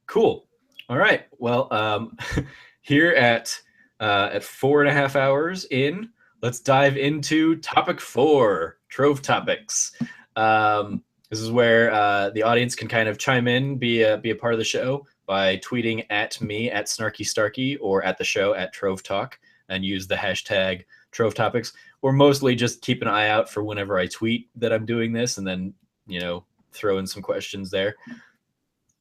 Cool. All right. Well, here at 4.5 hours in, let's dive into topic 4, Trove Topics. This is where the audience can kind of chime in, be a part of the show by tweeting at me at Snarky Starky or at the show at Trove Talk and use the hashtag Trove Topics, or mostly just keep an eye out for whenever I tweet that I'm doing this, and then throw in some questions there.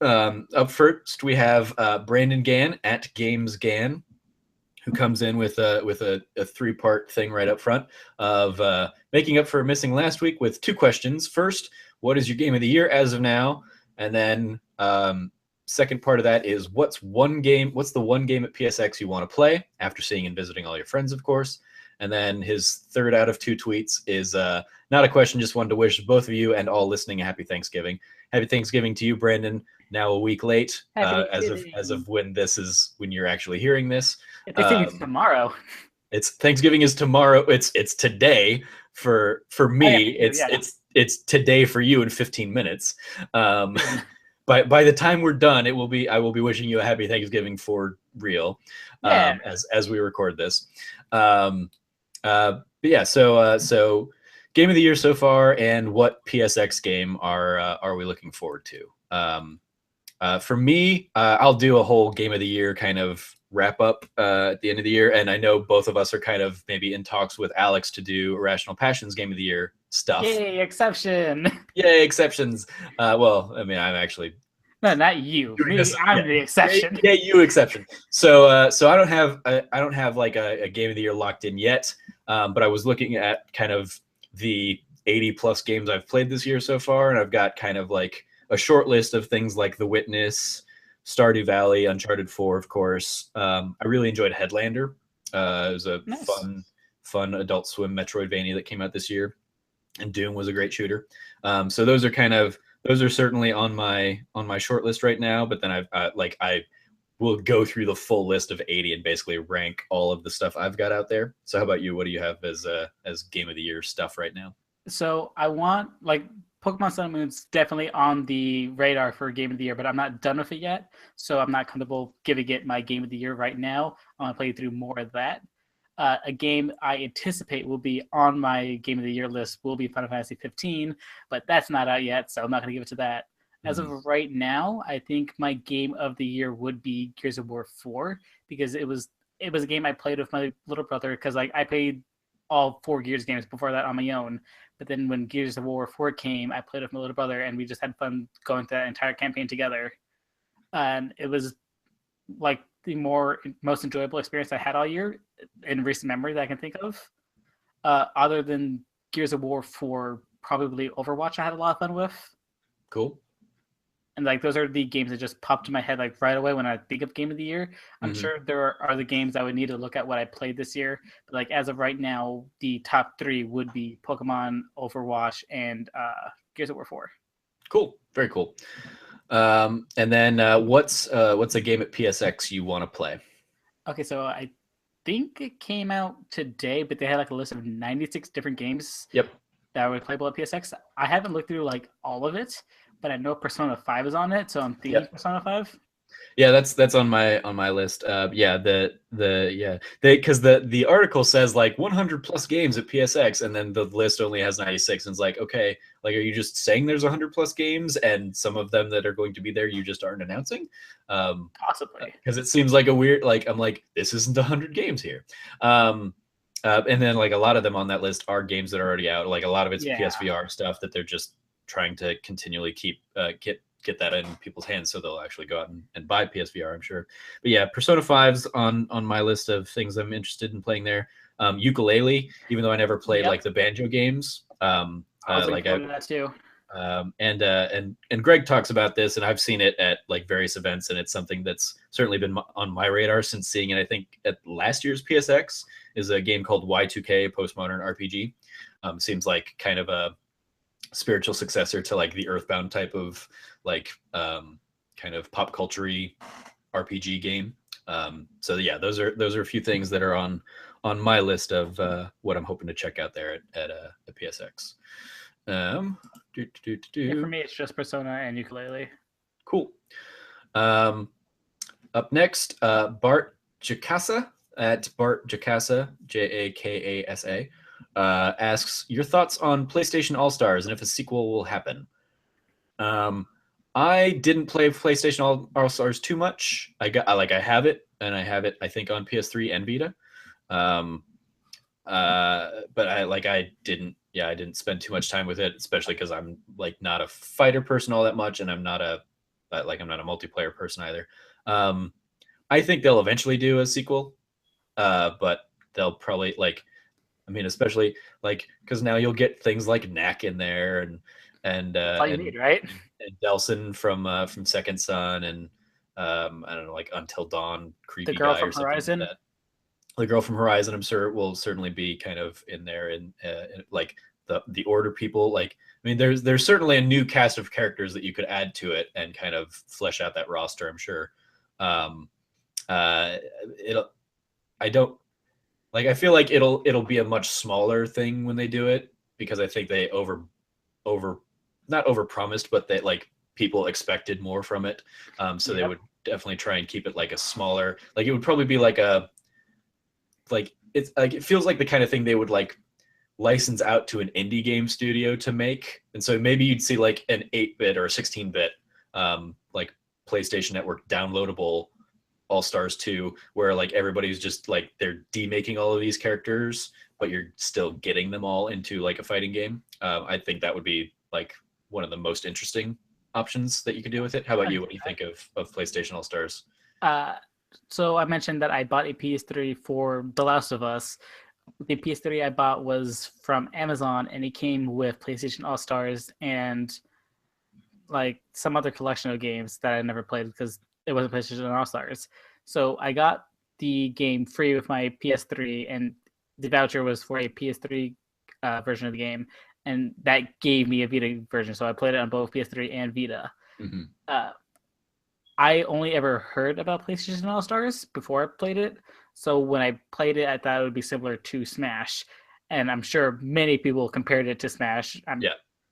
Up first, we have Brandon Gann at Games Gann, who comes in with a 3-part thing right up front of making up for missing last week with 2 questions. First, what is your game of the year as of now? And then second part of that is what's the one game at PSX you want to play after seeing and visiting all your friends, of course. And then his third out of 2 tweets is not a question, just wanted to wish both of you and all listening a happy Thanksgiving. Happy Thanksgiving to you, Brandon. Now a week late, as of when you're actually hearing this. Thanksgiving's tomorrow. Thanksgiving is tomorrow. It's today for me. It's today for you in 15 minutes. By the time we're done, I will be wishing you a happy Thanksgiving for real. As we record this. But yeah, so game of the year so far, and what PSX game are we looking forward to? For me, I'll do a whole game of the year kind of wrap up at the end of the year, and I know both of us are kind of maybe in talks with Alex to do Irrational Passions game of the year stuff. Yay, exception! Yay, exceptions! Well, I mean, I'm actually not you. Me, I'm the exception. Yeah, you exception. So I don't have like a game of the year locked in yet, but I was looking at kind of the 80 plus games I've played this year so far, and I've got kind of like a short list of things like The Witness, Stardew Valley, Uncharted 4, of course. I really enjoyed Headlander. It was a fun Adult Swim Metroidvania that came out this year, and Doom was a great shooter. So those are certainly on my short list right now. But then I will go through the full list of 80 and basically rank all of the stuff I've got out there. So how about you? What do you have as game of the year stuff right now? So I want Pokemon Sun and Moon's definitely on the radar for Game of the Year, but I'm not done with it yet, so I'm not comfortable giving it my Game of the Year right now. I want to play through more of that. A game I anticipate will be on my Game of the Year list will be Final Fantasy 15, but that's not out yet, so I'm not going to give it to that. As of right now, I think my Game of the Year would be Gears of War 4, because it was a game I played with my little brother, because I played all 4 Gears games before that on my own. But then when Gears of War 4 came, I played with my little brother, and we just had fun going through that entire campaign together. And it was like the most enjoyable experience I had all year in recent memory that I can think of. Other than Gears of War 4, probably Overwatch I had a lot of fun with. Cool. And those are the games that just popped to my head right away when I think of Game of the Year. I'm sure there are the games I would need to look at what I played this year. But as of right now, the top 3 would be Pokemon, Overwatch, and Gears of War 4. Cool. Very cool. And then what's a game at PSX you want to play? Okay, so I think it came out today, but they had a list of 96 different games. Yep. That were playable at PSX. I haven't looked through all of it, but I know Persona 5 is on it, so I'm thinking Persona 5. Yeah, that's on my list. Because the article says 100 plus games at PSX, and then the list only has 96, and it's okay, are you just saying there's 100 plus games, and some of them that are going to be there you just aren't announcing? Possibly, because it seems like a weird I'm this isn't 100 games here. And then a lot of them on that list are games that are already out. A lot of it's PSVR stuff that they're just trying to continually keep get that in people's hands, so they'll actually go out and buy PSVR, I'm sure. But yeah, Persona 5's on my list of things I'm interested in playing there. Ukulele, even though I never played the banjo games. I was that too. And Greg talks about this, and I've seen it at various events, and it's something that's certainly been on my radar since seeing it. I think at last year's PSX is a game called Y2K Postmodern RPG. Seems like kind of a spiritual successor to the Earthbound type of kind of pop culture-y RPG game. So yeah, those are a few things that are on my list of what I'm hoping to check out there at PSX. For me, it's just Persona and Ukulele. Cool. Um, Up next, Bart Jakasa at Bart Jakasa, Jakasa, asks your thoughts on PlayStation All-Stars and if a sequel will happen. I didn't play PlayStation All-Stars too much. I have it, and I have it I think on PS3 and Vita. Um, but I didn't spend too much time with it, especially because I'm like not a fighter person all that much, and I'm not a multiplayer person either. I think they'll eventually do a sequel, but they'll probably especially because now you'll get things like Knack in there, and That's all you need, right? and Delson from Second Son, and I don't know, like Until Dawn, The creepy girl guy from or something Horizon. like that. The girl from Horizon, I'm sure, will certainly be kind of in there, and like the Order people. Like, I mean, there's certainly a new cast of characters that you could add to it and kind of flesh out that roster, I'm sure. Um, it'll I don't I feel like it'll be a much smaller thing when they do it, because I think they over not over promised, but that like people expected more from it. So they would definitely try and keep it like a smaller, like it would probably be like a it's like, it feels like the kind of thing they would like license out to an indie game studio to make. And so maybe you'd see like an 8-bit or 16-bit like PlayStation Network downloadable All-Stars 2, where like everybody's just like they're demaking all of these characters, but you're still getting them all into like a fighting game. I think that would be like one of the most interesting options that you could do with it. How about you? What do you think of PlayStation All-Stars? So I mentioned that I bought a PS3 for The Last of Us. The PS3 I bought was from Amazon, and it came with PlayStation All-Stars and like some other collection of games that I never played because it wasn't PlayStation All-Stars. So I got the game free with my PS3, and the voucher was for a PS3 version of the game, and that gave me a Vita version. So I played it on both PS3 and Vita. Mm-hmm. I only ever heard about PlayStation All-Stars before I played it. So when I played it, I thought it would be similar to Smash. And I'm sure many people compared it to Smash.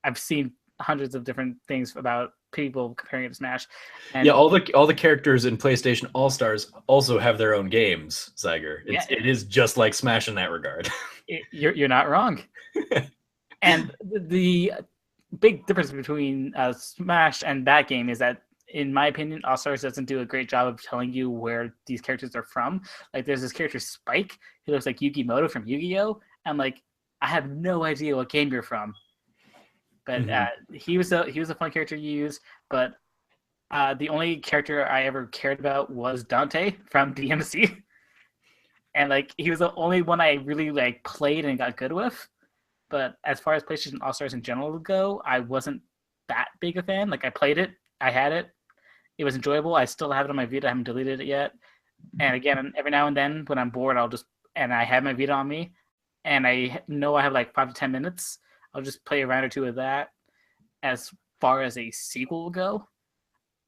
I've seen hundreds of different things about people comparing it to Smash. And all the characters in PlayStation All-Stars also have their own games, Xyger. It is just like Smash in that regard. You're not wrong. And the big difference between Smash and that game is that, in my opinion, All-Stars doesn't do a great job of telling you where these characters are from. Like, there's this character Spike who looks like Yugimoto from Yu-Gi-Oh! I'm like, I have no idea what game you're from. But he was a fun character to use. But the only character I ever cared about was Dante from DMC, and like he was the only one I really like played and got good with. But as far as PlayStation All-Stars in general go, I wasn't that big a fan. Like, I played it, I had it, it was enjoyable. I still have it on my Vita. I haven't deleted it yet. And again, every now and then when I'm bored, and I have my Vita on me, and I know I have like 5 to 10 minutes, I'll just play a round or two of that. As far as a sequel will go,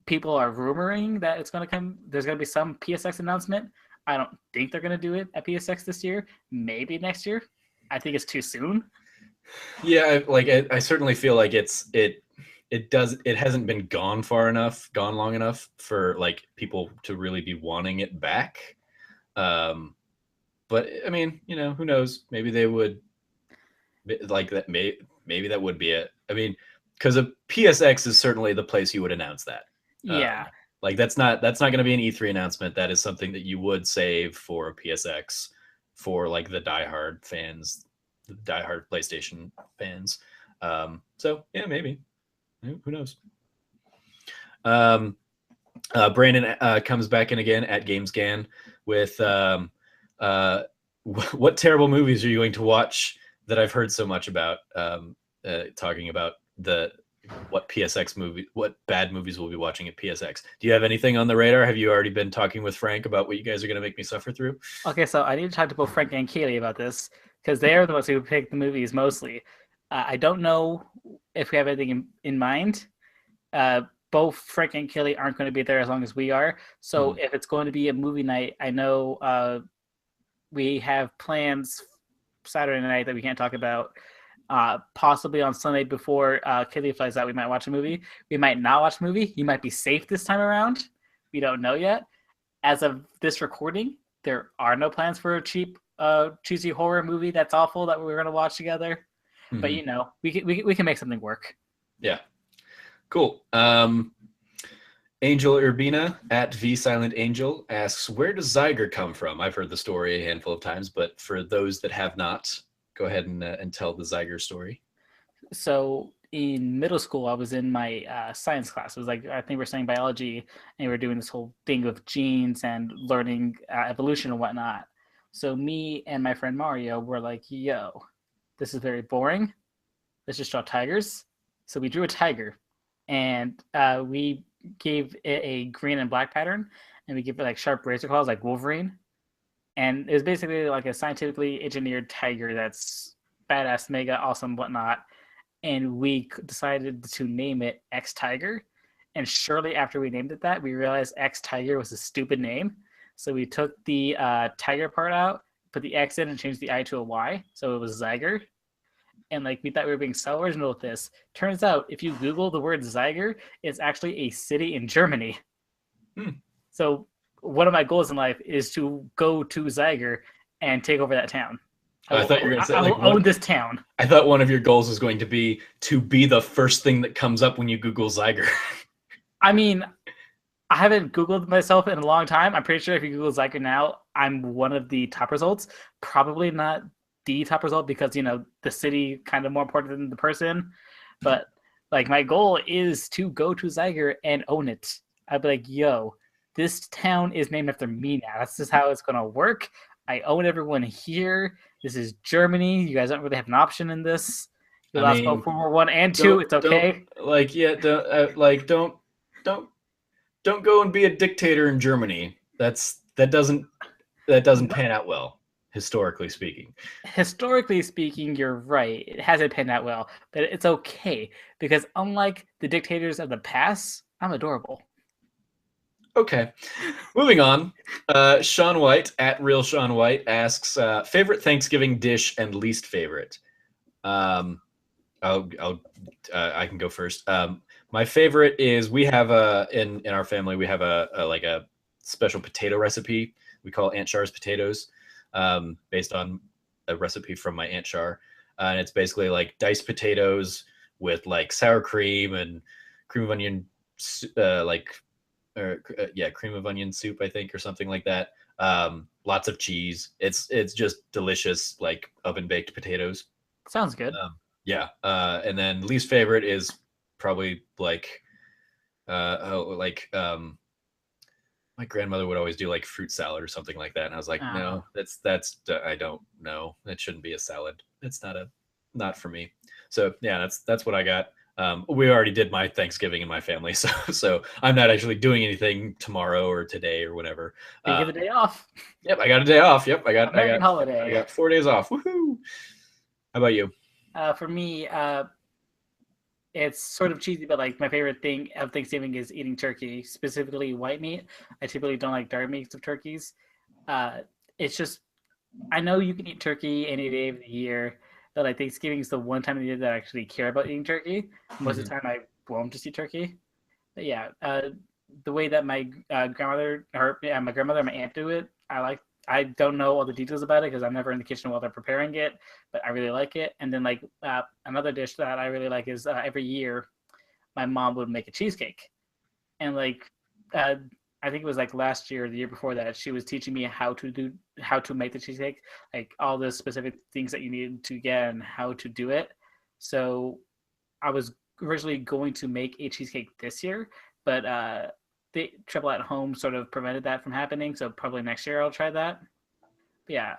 people are rumoring that it's going to come. There's going to be some PSX announcement. I don't think they're going to do it at PSX this year. Maybe next year. I think it's too soon. Yeah, I certainly feel like it hasn't been gone long enough for like people to really be wanting it back. But I mean, who knows? Maybe they would like that. Maybe that would be it. I mean, because a PSX is certainly the place you would announce that. Yeah. Like that's not going to be an E3 announcement. That is something that you would save for a PSX for like the diehard fans, the diehard PlayStation fans. So yeah, maybe. Who knows? Brandon comes back in again at GameScan with what terrible movies are you going to watch that I've heard so much about? Talking about what bad movies we'll be watching at PSX. Do you have anything on the radar? Have you already been talking with Frank about what you guys are going to make me suffer through? Okay, so I need to talk to both Frank and Kaylee about this because they are the ones who pick the movies mostly. I don't know if we have anything in mind. Both Frank and Kaylee aren't going to be there as long as we are. So if it's going to be a movie night, I know we have plans Saturday night that we can't talk about. Possibly on Sunday before Kaylee flies out, we might watch a movie. We might not watch a movie. You might be safe this time around. we don't know yet. As of this recording, there are no plans for a cheap, cheesy horror movie that's awful that we're gonna watch together. Mm-hmm. But you know, we can make something work. Yeah, cool. Angel Urbina at VSilentAngel asks, where does Xyger come from? I've heard the story a handful of times, but for those that have not, go ahead and tell the Xyger story. So in middle school, I was in my science class. It was like, I think we're studying biology, and we were doing this whole thing of genes and learning evolution and whatnot. So me and my friend Mario were like, yo, this is very boring. Let's just draw tigers. So we drew a tiger, and we gave it a green and black pattern, and we gave it like sharp razor claws like Wolverine. And it was basically like a scientifically engineered tiger that's badass, mega awesome, whatnot. And we decided to name it X Tiger. And shortly after we named it that, we realized X Tiger was a stupid name. So we took the tiger part out, put the X in, and changed the I to a Y. So it was Xyger. And like we thought we were being so original with this. Turns out, if you Google the word Xyger, it's actually a city in Germany. So one of my goals in life is to go to Xyger and take over that town. I thought you were going to say, I will own this town. I thought one of your goals was going to be the first thing that comes up when you Google Xyger. I mean, I haven't Googled myself in a long time. I'm pretty sure if you Google Xyger now, I'm one of the top results. Probably not the top result because, you know, the city kind of more important than the person. But like my goal is to go to Xyger and own it. I'd be like, yo, this town is named after me now. That's just how it's going to work. I own everyone here. This is Germany. You guys don't really have an option in this. You lost both World War I and II. It's okay. Don't go and be a dictator in Germany. That doesn't pan out well, historically speaking. Historically speaking, you're right. It hasn't panned out well, but it's okay because unlike the dictators of the past, I'm adorable. Okay, moving on. Sean White at Real Sean White asks, favorite Thanksgiving dish and least favorite. I can go first. My favorite is we have in our family we have a special potato recipe we call Aunt Char's potatoes, based on a recipe from my Aunt Char, and it's basically like diced potatoes with like sour cream and cream of onion, cream of onion soup, I think, or something like that. Lots of cheese. It's just delicious, like oven baked potatoes. Sounds good. And then least favorite is probably like, my grandmother would always do like fruit salad or something like that, and I was like, no, that's I don't know. That shouldn't be a salad. It's not for me. So yeah, that's what I got. We already did my Thanksgiving in my family, so I'm not actually doing anything tomorrow or today or whatever. You get a day off. Yep, I got a day off. Yep, I got holiday. I got 4 days off. Woohoo! How about you? For me, it's sort of cheesy, but like my favorite thing of Thanksgiving is eating turkey, specifically white meat. I typically don't like dark meats of turkeys. It's just, I know you can eat turkey any day of the year, but like Thanksgiving is the one time of the year that I actually care about eating turkey. Most of the time I won't just eat turkey. But yeah, the way that my grandmother and my aunt do it, I like. I don't know all the details about it because I'm never in the kitchen while they're preparing it, but I really like it. And then like another dish that I really like is every year my mom would make a cheesecake. And like I think it was like last year or the year before that, she was teaching me how to make the cheesecake, like all the specific things that you need to get and how to do it. So I was originally going to make a cheesecake this year, but the trouble at home sort of prevented that from happening. So probably next year I'll try that. But yeah,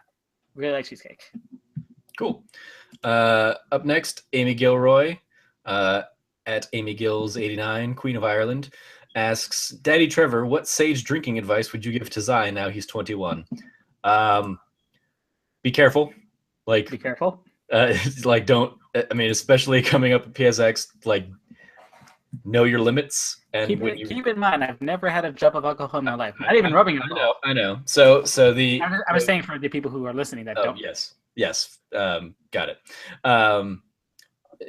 really like cheesecake. Cool. Up next, Amy Gilroy at Amy Gills 89, Queen of Ireland, asks, Daddy Trevor, what sage drinking advice would you give to Zai now he's 21? Be careful. Like, be careful. Like, don't. I mean, especially coming up at PSX, like, know your limits. And keep in mind, I've never had a drop of alcohol in my life. Not even rubbing alcohol. I know. So the I was saying for the people who are listening that don't. Yes. Got it.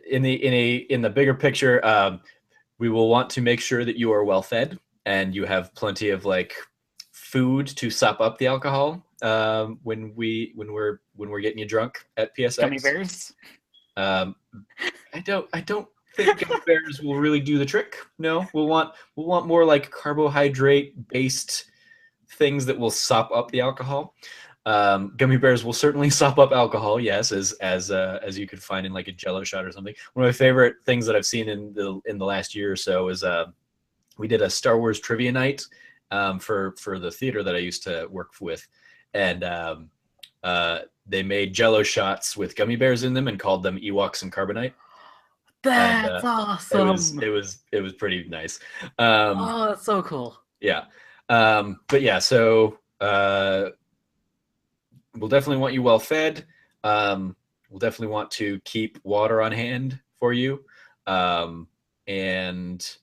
In the bigger picture, we will want to make sure that you are well fed and you have plenty of like food to sop up the alcohol when we're getting you drunk at PSX. Gummy bears. I don't think gummy bears will really do the trick. No, we'll want more like carbohydrate based things that will sop up the alcohol. Gummy bears will certainly sop up alcohol, yes, as you could find in like a Jello shot or something. One of my favorite things that I've seen in the last year or so is we did a Star Wars trivia night for the theater that I used to work with, and they made Jello shots with gummy bears in them and called them Ewoks and Carbonite. That's awesome. It was pretty nice. Oh, that's so cool. Yeah. But yeah, so we'll definitely want you well fed. We'll definitely want to keep water on hand for you, and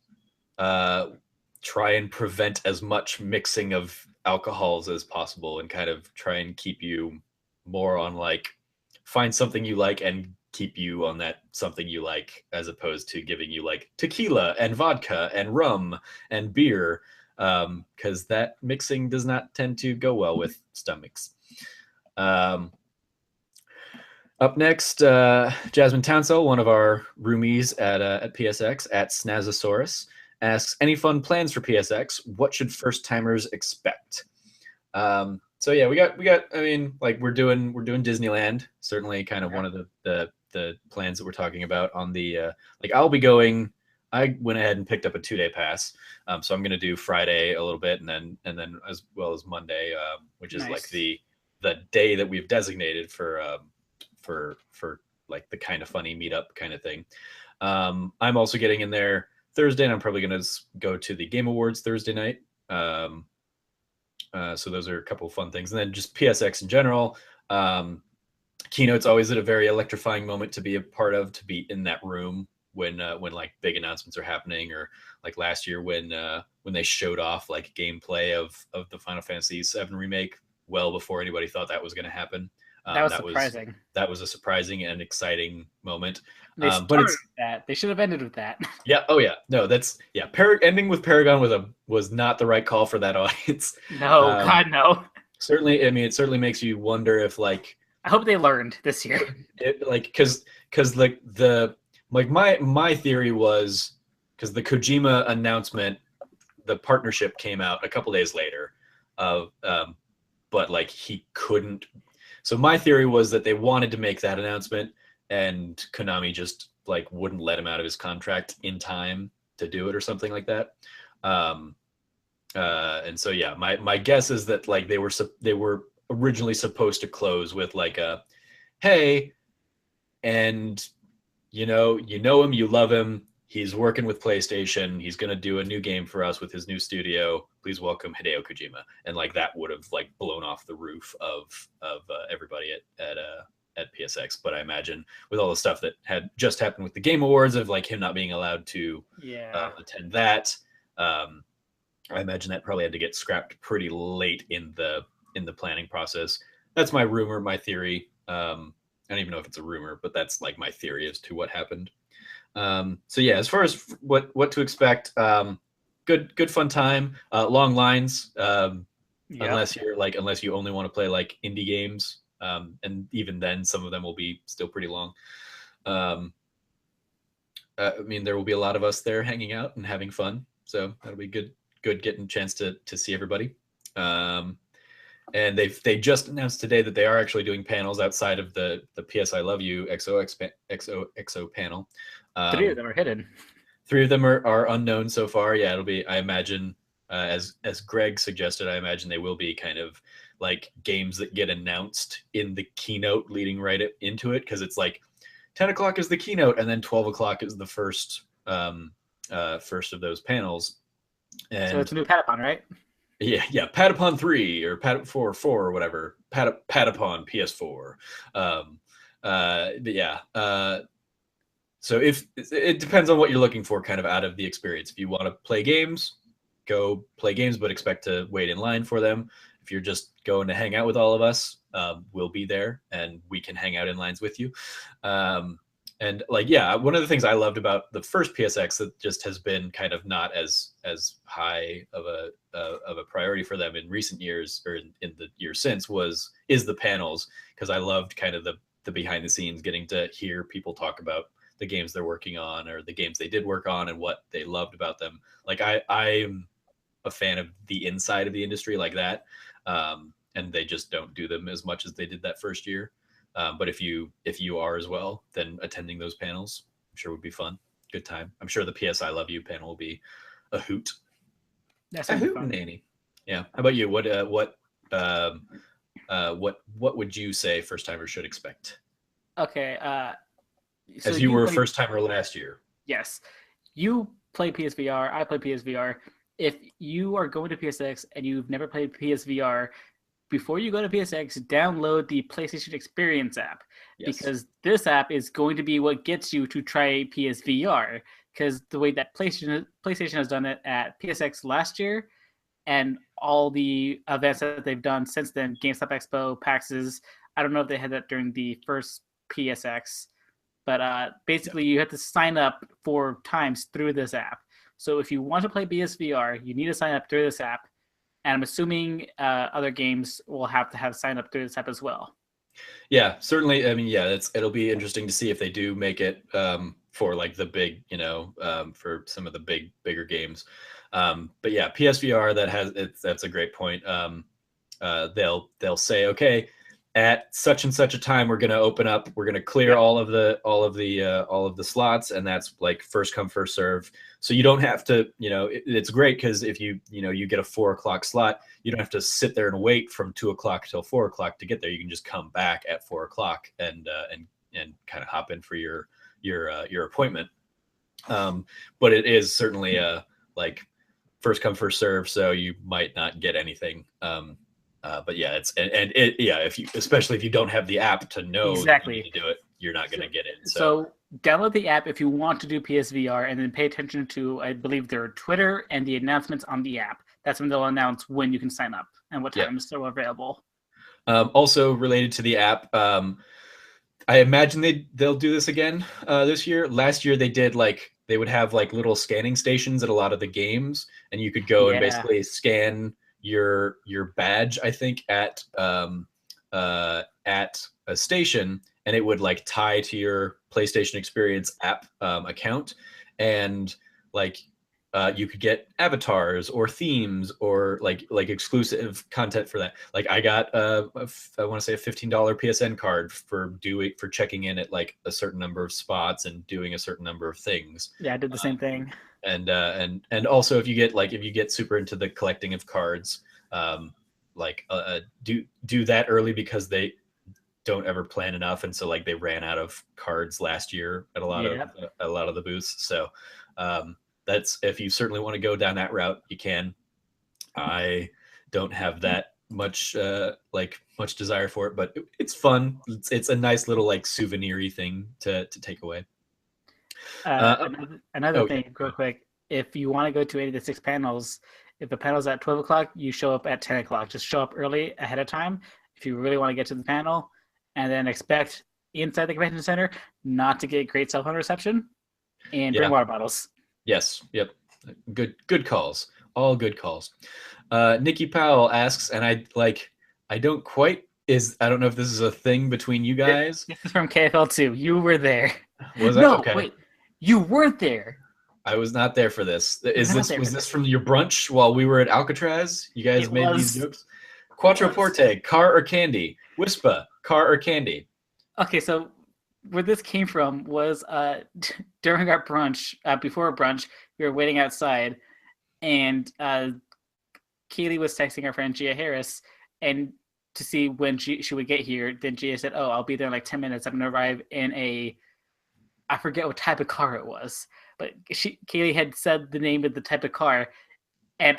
try and prevent as much mixing of alcohols as possible, and kind of try and keep you more on like find something you like and keep you on that something you like, as opposed to giving you like tequila and vodka and rum and beer, because that mixing does not tend to go well with stomachs. Up next, Jasmine Townsell, one of our roomies at PSX, at Snazosaurus, asks, any fun plans for PSX? What should first timers expect? So yeah, we got. I mean, like we're doing Disneyland. Certainly, kind of one of the plans that we're talking about on the like. I'll be going. I went ahead and picked up a 2-day pass, so I'm gonna do Friday a little bit, and then as well as Monday, which is like the day that we've designated for like the kind of funny meetup kind of thing. I'm also getting in there Thursday, and I'm probably gonna go to the Game Awards Thursday night. So those are a couple of fun things, and then just PSX in general. Keynote's always at a very electrifying moment to be a part of, to be in that room when like big announcements are happening, or like last year when they showed off like gameplay of the Final Fantasy VII remake well before anybody thought that was going to happen. That was surprising. That was a surprising and exciting moment. They started with that. They should have ended with that. Yeah. Oh yeah. No, that's yeah. Ending with Paragon was not the right call for that audience. No, God no. Certainly, I mean, it certainly makes you wonder if like. I hope they learned this year. Because like my theory was, because the Kojima announcement, the partnership came out a couple days later, but like he couldn't. So my theory was that they wanted to make that announcement, and Konami just like wouldn't let him out of his contract in time to do it or something like that. And so yeah, my guess is that like they were originally supposed to close with like a, hey, and you know him, you love him, he's working with PlayStation, he's going to do a new game for us with his new studio, please welcome Hideo Kojima. And like that would have like blown off the roof of everybody at PSX. But I imagine with all the stuff that had just happened with the Game Awards, of like him not being allowed to attend that, I imagine that probably had to get scrapped pretty late in the planning process. That's my rumor, my theory. I don't even know if it's a rumor, but that's like my theory as to what happened. So yeah, as far as what to expect, good fun time, long lines, unless you only want to play like indie games, and even then some of them will be still pretty long. I mean, there will be a lot of us there hanging out and having fun, so that'll be good getting a chance to see everybody. And they just announced today that they are actually doing panels outside of the PS I Love You XO panel. 3 of them are hidden. 3 of them are unknown so far. Yeah, it'll be, I imagine, as Greg suggested, I imagine they will be kind of like games that get announced in the keynote leading right into it, because it's like 10 o'clock is the keynote, and then 12 o'clock is the first of those panels. And so it's a new Patapon, right? Yeah, Patapon 3 or Patapon 4 or whatever. Patapon PS4. But yeah. So if it depends on what you're looking for, kind of out of the experience. If you want to play games, go play games, but expect to wait in line for them. If you're just going to hang out with all of us, we'll be there and we can hang out in lines with you. And like, yeah, one of the things I loved about the first PSX that just has been kind of not as high of a priority for them in recent years, or in the years since, is the panels, because I loved kind of the behind the scenes, getting to hear people talk about the games they're working on, or the games they did work on and what they loved about them. Like I'm a fan of the inside of the industry like that, and they just don't do them as much as they did that first year. But if you are as well, then attending those panels, I'm sure would be fun. Good time. I'm sure the PS I Love You panel will be a hoot. That's A hoot, Nanny. Yeah. How about you? What would you say first timers should expect? Okay. So as you were a first timer last year. Yes. You play PSVR. I play PSVR. If you are going to PSX and you've never played PSVR, before you go to PSX, download the PlayStation Experience App, because this app is going to be what gets you to try PSVR. Because the way that PlayStation has done it at PSX last year, and all the events that they've done since then, GameStop Expo, PAXs, I don't know if they had that during the first PSX, but basically you have to sign up 4 times through this app. So if you want to play PSVR, you need to sign up through this app. And I'm assuming other games will have to have signed up through this app as well. Yeah, certainly. I mean, yeah, it'll be interesting to see if they do make it for like the big, for some of the bigger games. But yeah, PSVR, that's a great point. They'll say, okay, at such and such a time, we're going to open up, we're going to clear all of the slots, and that's like first come first serve. So you don't have to, it's great because if you get a 4 o'clock slot, you don't have to sit there and wait from 2 o'clock till 4 o'clock to get there. You can just come back at 4 o'clock and kind of hop in for your appointment. But it is certainly like first come first serve, so you might not get anything. But yeah, especially if you don't have the app to know exactly that you need to do it, you're not going to get in. So download the app if you want to do PSVR, and then pay attention to, I believe, their Twitter and the announcements on the app. That's when they'll announce when you can sign up and what times they're available. Also related to the app, I imagine they'll do this again this year. Last year they would have like little scanning stations at a lot of the games, and you could go and basically scan your badge, I think, at a station, and it would like tie to your PlayStation Experience app account, and like you could get avatars or themes or like exclusive content for that. Like I got I want to say a $15 PSN card for checking in at like a certain number of spots and doing a certain number of things. Yeah, I did the same thing. And also if you get super into the collecting of cards, do that early, because they don't ever plan enough, and so like they ran out of cards last year at a lot of the booths. So that's, if you certainly want to go down that route, you can. I don't have that much desire for it, but it's fun. It's a nice little like souvenir-y thing to take away. Another thing, real quick. If you want to go to any of the 6 panels, if the panel's at 12 o'clock, you show up at 10 o'clock. Just show up early ahead of time if you really want to get to the panel, and then expect inside the convention center not to get great cell phone reception, and bring water bottles. Yes. Yep. Good calls. All good calls. Nikki Powell asks, and I don't know if this is a thing between you guys. This is from KFL2. You were there. Was I? No, okay. Wait. You weren't there. I was not there for this. Was this from your brunch while we were at Alcatraz? You guys made these jokes? Quattro Forte, car or candy? Wispa, car or candy? Okay, so where this came from was during our brunch, before brunch, we were waiting outside, and Kaylee was texting our friend Gia Harris, and to see when she would get here. Then Gia said, "Oh, I'll be there in like 10 minutes. I'm gonna arrive in I forget what type of car it was, but Kaylee had said the name of the type of car, and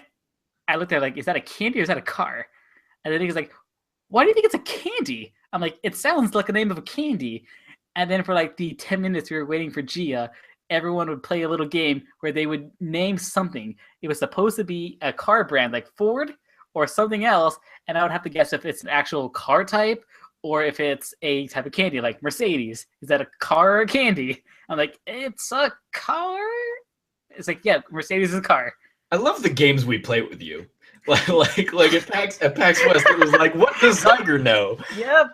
I looked at her like, is that a candy or is that a car?" And then he was like, "Why do you think it's a candy?" I'm like, "It sounds like the name of a candy." And then for like the 10 minutes we were waiting for Gia, everyone would play a little game where they would name something. It was supposed to be a car brand like Ford or something else, and I would have to guess if it's an actual car type or if it's a type of candy like Mercedes. Is that a car or a candy? I'm like, it's a car. It's like, yeah, Mercedes is a car. I love the games we play with you. Like at PAX West, it was like, what does Xyger know? Yep.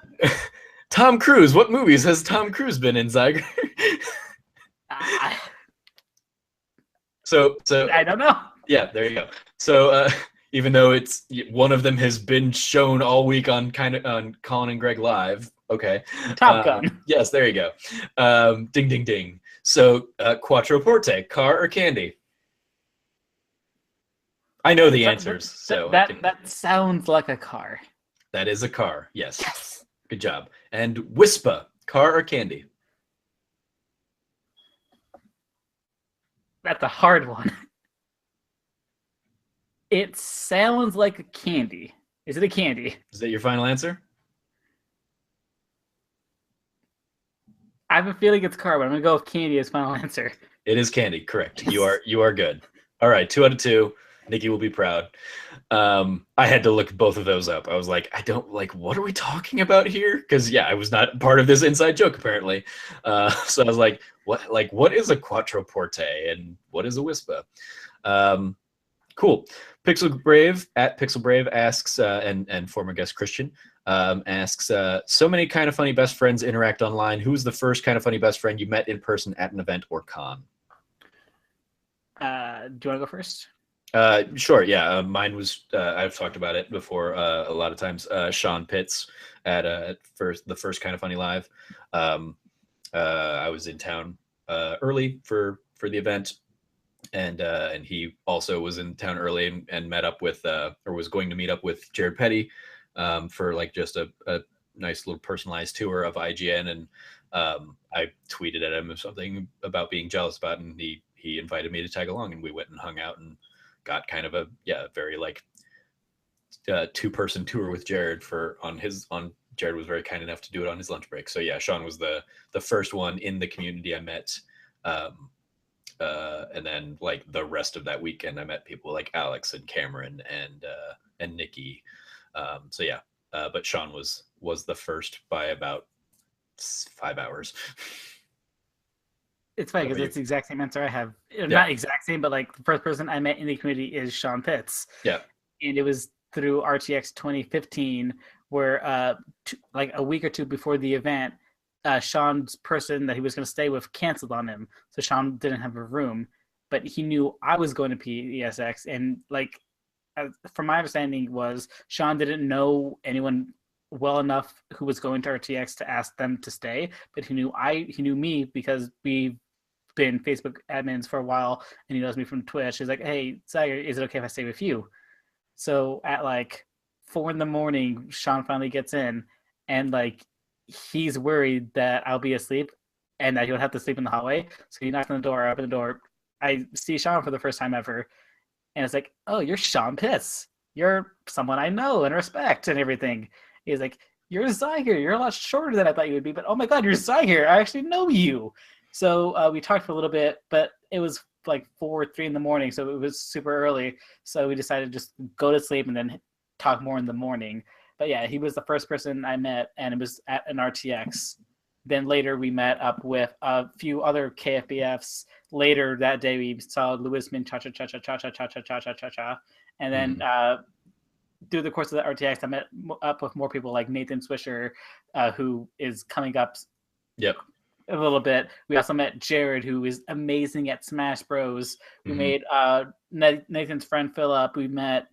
Tom Cruise. What movies has Tom Cruise been in, Xyger? So I don't know. Yeah, there you go. So even though it's one of them has been shown all week on Colin and Greg Live. Okay. Top Gun. Yes, there you go. Ding, ding, ding. So Quattroporte, car or candy? I know the answers. So that sounds like a car. That is a car. Yes. Yes. Good job. And Wispa, car or candy? That's a hard one. It sounds like a candy. Is it a candy? Is that your final answer? I have a feeling it's car, but I'm gonna go with candy as final answer. It is candy, correct. Yes. You are good. All right, 2 out of 2. Nikki will be proud. I had to look both of those up. I was like, what are we talking about here? Because yeah, I was not part of this inside joke apparently. So I was like, what is a Quattroporte and what is a Wispa? Cool. Pixel Brave at Pixel Brave asks, and former guest Christian asks, so many kind of funny best friends interact online. Who's the first kind of funny best friend you met in person at an event or con? Do you want to go first? Sure. Yeah. Mine was, I've talked about it before a lot of times. Sean Pitts at the first kind of funny live. I was in town early for the event, and he also was in town early and met up with or was going to meet up with Jared Petty for like just a nice little personalized tour of IGN, and I tweeted at him something about being jealous about it, and he invited me to tag along, and we went and hung out and got kind of a very like 2-person tour with Jared Jared was very kind enough to do it on his lunch break. So yeah, Sean was the first one in the community I met. And then like the rest of that weekend, I met people like Alex and Cameron and Nikki. So yeah, but Sean was the first by about 5 hours. It's funny because it's the exact same answer I have. Not exact same, but like the first person I met in the community is Sean Pitts. Yeah. And it was through RTX 2015 where like a week or two before the event, Sean's person that he was going to stay with canceled on him. So Sean didn't have a room, but he knew I was going to PSX. And like, from my understanding was Sean didn't know anyone well enough who was going to RTX to ask them to stay, but he knew me because we've been Facebook admins for a while, and he knows me from Twitch. He's like, hey, Xyger, is it okay if I stay with you? So at like 4 a.m, Sean finally gets in, and like he's worried that I'll be asleep and that he'll have to sleep in the hallway. So he knocks on the door, I open the door. I see Sean for the first time ever, and it's like, oh, you're Sean Pitts. You're someone I know and respect and everything. He's like, you're Xyger. You're a lot shorter than I thought you would be, but oh my God, you're Xyger. I actually know you. So we talked for a little bit, but it was like 3 a.m, so it was super early. So we decided to just go to sleep and then talk more in the morning. But yeah, he was the first person I met, and it was at an RTX. Then later we met up with a few other KFBFs. Later that day we saw Louis Min Cha Cha Cha Cha Cha Cha Cha Cha Cha Cha Cha Cha. And then through the course of the RTX, I met up with more people like Nathan Swisher, who is coming up a little bit. We also met Jared, who is amazing at Smash Bros. We made Nathan's friend Philip. We met,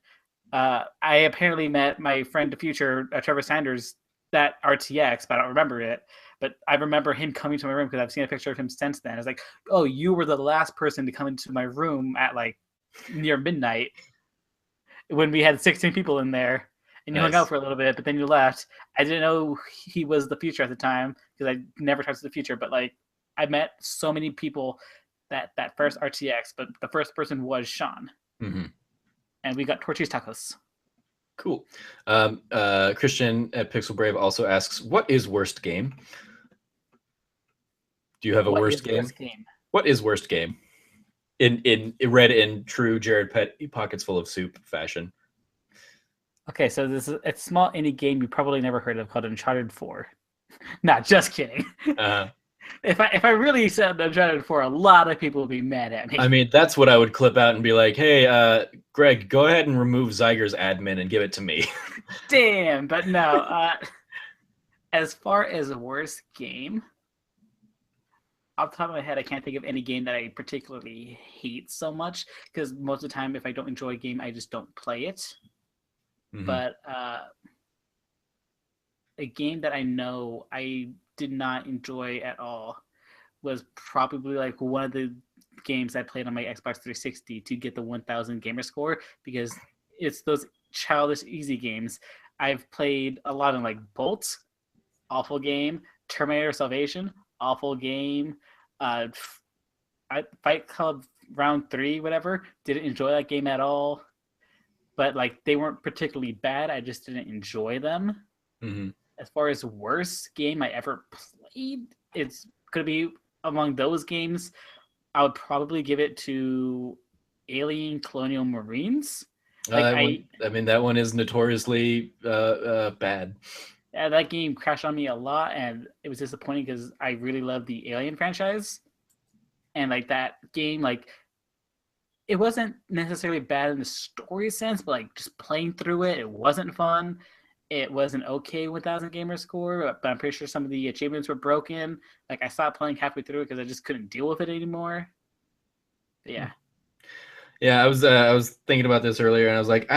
I apparently met my friend, the future, Trevor Sanders, that RTX, but I don't remember it. But I remember him coming to my room because I've seen a picture of him since then. I was like, oh, you were the last person to come into my room at like near midnight when we had 16 people in there, and you hung out for a little bit, but then you left. I didn't know he was the future at the time because I never talked to the future, but like I met so many people that first RTX, but the first person was Sean. And we got tortillas tacos. Cool. Christian at Pixel Brave also asks, what is worst game? Do you have a worst game? What is worst game? In read in true Jared Petty pockets full of soup fashion. Okay, so this is a small indie game you probably never heard of called Uncharted 4. Not just kidding. Uh, If I really said Uncharted 4, a lot of people would be mad at me. I mean, that's what I would clip out and be like, "Hey, Greg, go ahead and remove Xyger's admin and give it to me." Damn, but no. As far as worst game, off the top of my head, I can't think of any game that I particularly hate so much because most of the time, if I don't enjoy a game, I just don't play it. Mm-hmm. But a game that I know I did not enjoy at all was probably like one of the games I played on my Xbox 360 to get the 1000 gamer score because it's those childish easy games. I've played a lot of like Bolt, awful game. Terminator Salvation, awful game. Fight Club Round 3, whatever. Didn't enjoy that game at all. But like they weren't particularly bad. I just didn't enjoy them. Mm-hmm. As far as worst game I ever played, it's gonna be among those games. I would probably give it to Alien Colonial Marines. Like I mean, that one is notoriously bad. That game crashed on me a lot, and it was disappointing because I really love the Alien franchise, and like that game, like it wasn't necessarily bad in the story sense, but like just playing through it, it wasn't fun. It wasn't okay with 1000 gamer score, but I'm pretty sure some of the achievements were broken. Like I stopped playing halfway through it because I just couldn't deal with it anymore. But yeah. Yeah, I was thinking about this earlier, and I was like,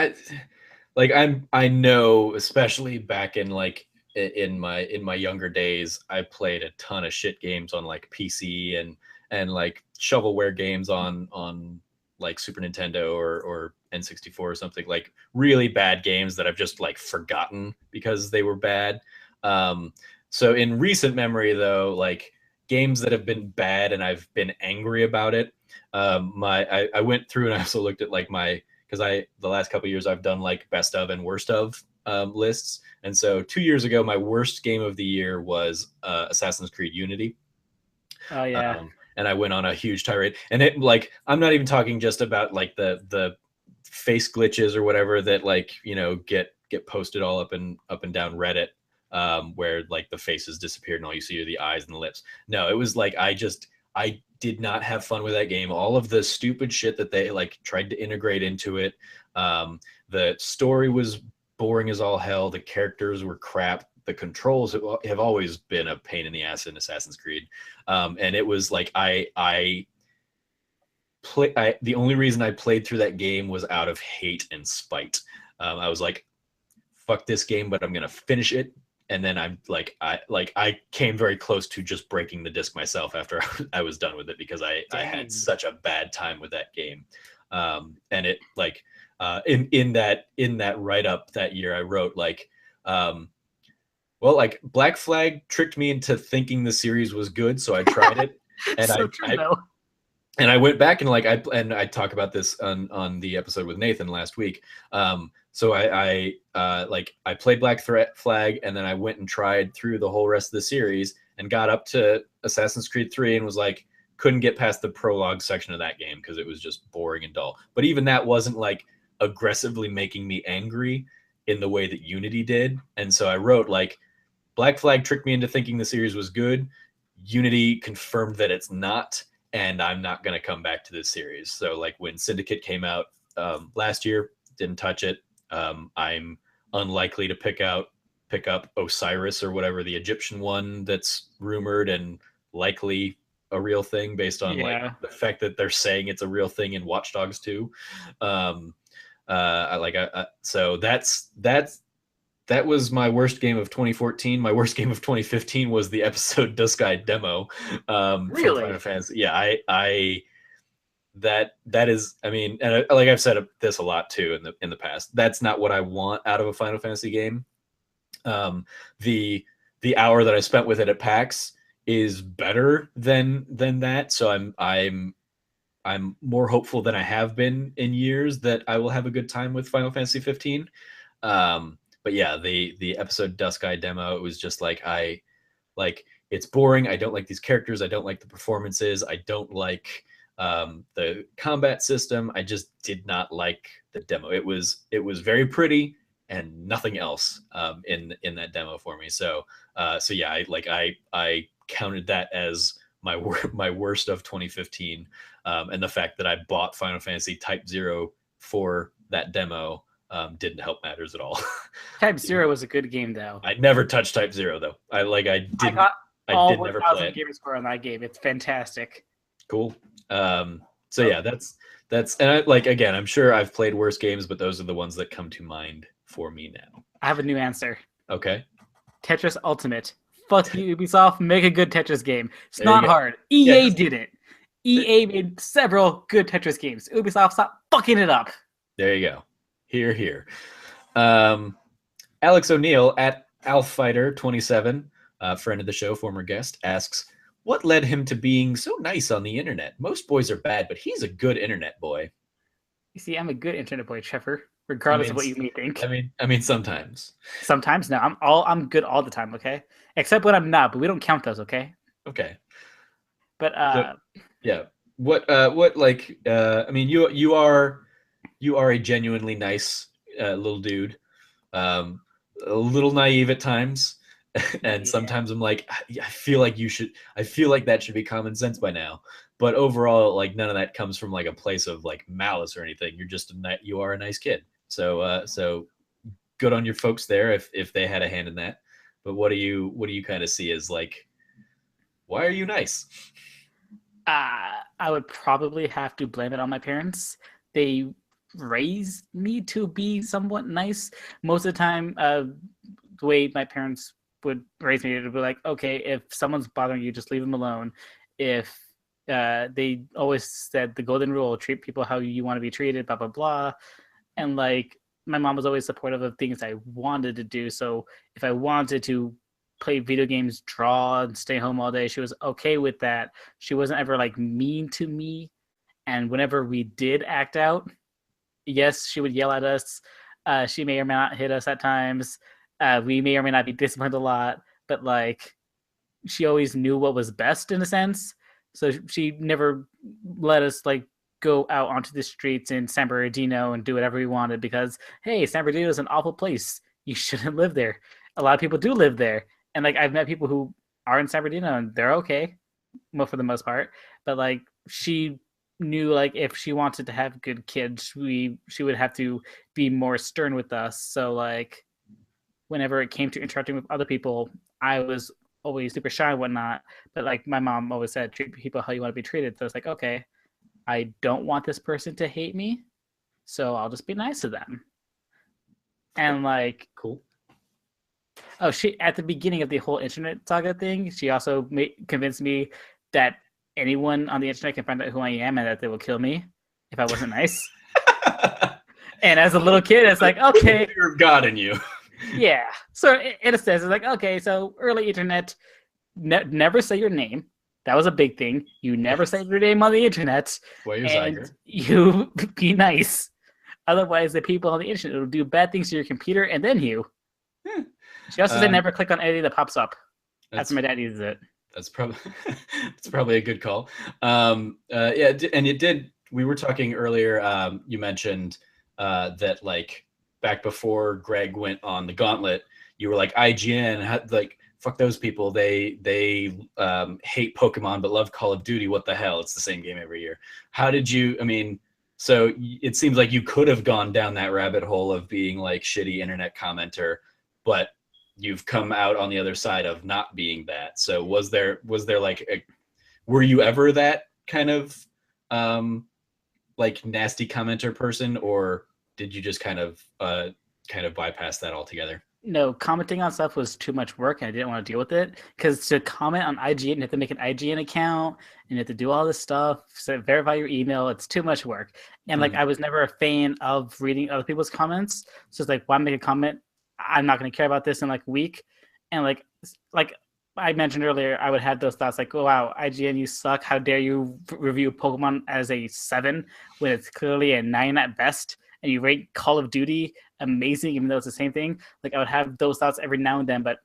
I know, especially back in like in my younger days, I played a ton of shit games on like PC and like shovelware games on like Super Nintendo or N64 or something, like really bad games that I've just like forgotten because they were bad. So in recent memory though, like games that have been bad and I've been angry about it. I went through and I also looked at like because the last couple of years I've done like best of and worst of lists. And so 2 years ago, my worst game of the year was Assassin's Creed Unity. Oh yeah. And I went on a huge tirade. And it like I'm not even talking just about like the face glitches or whatever that like get posted all up and down Reddit, where like the faces disappeared and all you see are the eyes and the lips. No, it was like I did not have fun with that game. All of the stupid shit that they like tried to integrate into it. The story was boring as all hell. The characters were crap. The controls have always been a pain in the ass in Assassin's Creed. And it was like the only reason I played through that game was out of hate and spite. I was like, fuck this game, but I'm gonna finish it. And then I came very close to just breaking the disc myself after I was done with it because I had such a bad time with that game. And it like in that write up that year I wrote like well, like Black Flag tricked me into thinking the series was good, so I tried it, and so true, though. And I went back and like I talk about this on the episode with Nathan last week. So I played Black Flag, and then I went and tried through the whole rest of the series and got up to Assassin's Creed 3 and was like, couldn't get past the prologue section of that game because it was just boring and dull. But even that wasn't like aggressively making me angry in the way that Unity did. And so I wrote like, Black Flag tricked me into thinking the series was good. Unity confirmed that it's not, and I'm not going to come back to this series. So like when Syndicate came out last year, didn't touch it. I'm unlikely to pick up Osiris or whatever, the Egyptian one that's rumored and likely a real thing based on like the fact that they're saying it's a real thing in Watch Dogs 2. So that was my worst game of 2014. My worst game of 2015 was the episode Dusky demo from Final Fantasy. Yeah, that is, I mean, and like I've said this a lot too in the past. That's not what I want out of a Final Fantasy game. The hour that I spent with it at PAX is better than that. So I'm more hopeful than I have been in years that I will have a good time with Final Fantasy 15. But yeah, the episode Dusky demo, it was just like it's boring. I don't like these characters. I don't like the performances. I don't like the combat system. I just did not like the demo. It was very pretty and nothing else in that demo for me. So yeah, I counted that as my worst of 2015, and the fact that I bought Final Fantasy Type 0 for that demo didn't help matters at all. Type 0 was a good game, though. I never touched Type 0 though. I did never play it. Gamer score on that game. It's fantastic. Cool. So yeah, that's and again, I'm sure I've played worse games, but those are the ones that come to mind for me now. I have a new answer. Okay. Tetris Ultimate. Fuck you, Ubisoft. Make a good Tetris game. It's not hard. EA did it. EA made several good Tetris games. Ubisoft, stop fucking it up. There you go. Here. Alex O'Neill at AlfFighter27, friend of the show, former guest, asks, what led him to being so nice on the internet? Most boys are bad, but he's a good internet boy. You see, I'm a good internet boy, Trevor, regardless of what you may think. I mean, sometimes. Sometimes, no. I'm good all the time, okay? Except when I'm not, but we don't count those, okay? Okay. But yeah. What like I mean, you are a genuinely nice little dude. A little naive at times. And sometimes I'm like, I feel like that should be common sense by now. But overall, like, none of that comes from like a place of like malice or anything. You are a nice kid. So good on your folks there if they had a hand in that. But what do you kind of see as like, why are you nice? I would probably have to blame it on my parents. They raised me to be somewhat nice. Most of the time, the way my parents would raise me to be like, okay, if someone's bothering you, just leave them alone. If they always said the golden rule, treat people how you want to be treated, blah, blah, blah. And like, my mom was always supportive of things I wanted to do. So if I wanted to play video games, draw, and stay home all day, she was okay with that. She wasn't ever like mean to me. And whenever we did act out, yes, she would yell at us. She may or may not hit us at times. We may or may not be disciplined a lot, but like, she always knew what was best in a sense. So she never let us like go out onto the streets in San Bernardino and do whatever we wanted because, hey, San Bernardino is an awful place. You shouldn't live there. A lot of people do live there. And like, I've met people who are in San Bernardino and they're okay, for the most part. But like, she knew like if she wanted to have good kids, she would have to be more stern with us. So like, whenever it came to interacting with other people, I was always super shy and whatnot. But like, my mom always said, treat people how you want to be treated. So it's like, okay, I don't want this person to hate me, so I'll just be nice to them. And like, cool. Oh, she at the beginning of the whole internet saga thing, she also convinced me that anyone on the internet can find out who I am and that they will kill me if I wasn't nice. And as a little kid, it's like, okay, fear of God in you. Yeah. So in a sense, it's like, okay, so early internet, never say your name. That was a big thing. You never say your name on the internet. Well, you're Xyger. You be nice. Otherwise, the people on the internet will do bad things to your computer and then you. She also said never click on anything that pops up. That's my dad uses it. That's probably a good call. Yeah, and it did. We were talking earlier. You mentioned that like back before Greg went on the Gauntlet, you were like IGN, like fuck those people. They hate Pokemon but love Call of Duty. What the hell? It's the same game every year. How did you? I mean, so it seems like you could have gone down that rabbit hole of being like shitty internet commenter, but you've come out on the other side of not being that. So was there like were you ever that kind of like nasty commenter person, or did you just kind of bypass that altogether? No, commenting on stuff was too much work and I didn't want to deal with it, because to comment on IGN, you have to make an IGN account and you have to do all this stuff, so verify your email. It's too much work. And like, I was never a fan of reading other people's comments. So it's like, why make a comment? I'm not going to care about this in like a week. And like I mentioned earlier, I would have those thoughts like, oh, wow, IGN, you suck. How dare you review Pokemon as a 7 when it's clearly a 9 at best? And you rate Call of Duty amazing, even though it's the same thing. Like, I would have those thoughts every now and then, but